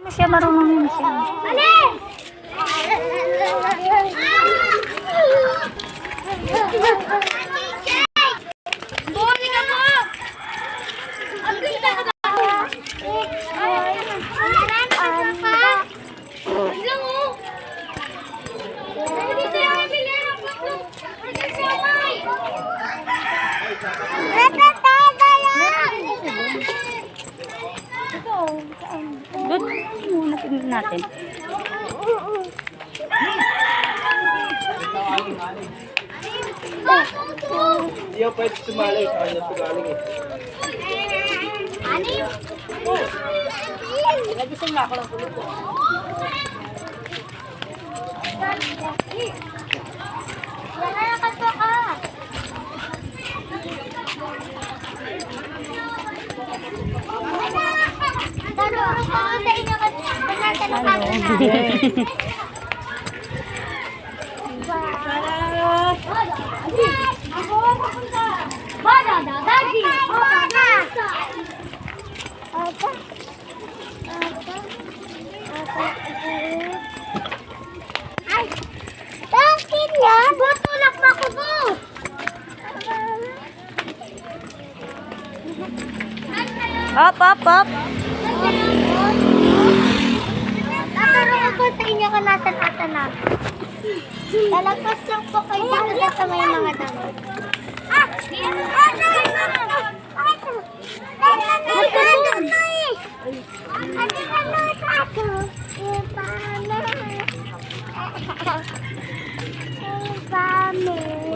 Ano siya, marunong yun siya. Alis! Bumalik ka po! Ang ganda ka ba? Lang oh! Dito yung ibili ng paglo! Ang samay! Natataba yan! Doon muna tingnan natin. Hindi ako pwede sumali. Kaya na pagaling eh. Ano? Nagising na ako ng kulog ko. Nakakato ka! Taro, ako sa inyo kasi Ako papunta! Bada, daddy! Bada! Ay! Bakit yan? Butulak na ko po! Up, up, up. Tataro ako sa inyo kung nasan-asan na. Lalagpas lang po kayo dito sa may mga dami. Pame.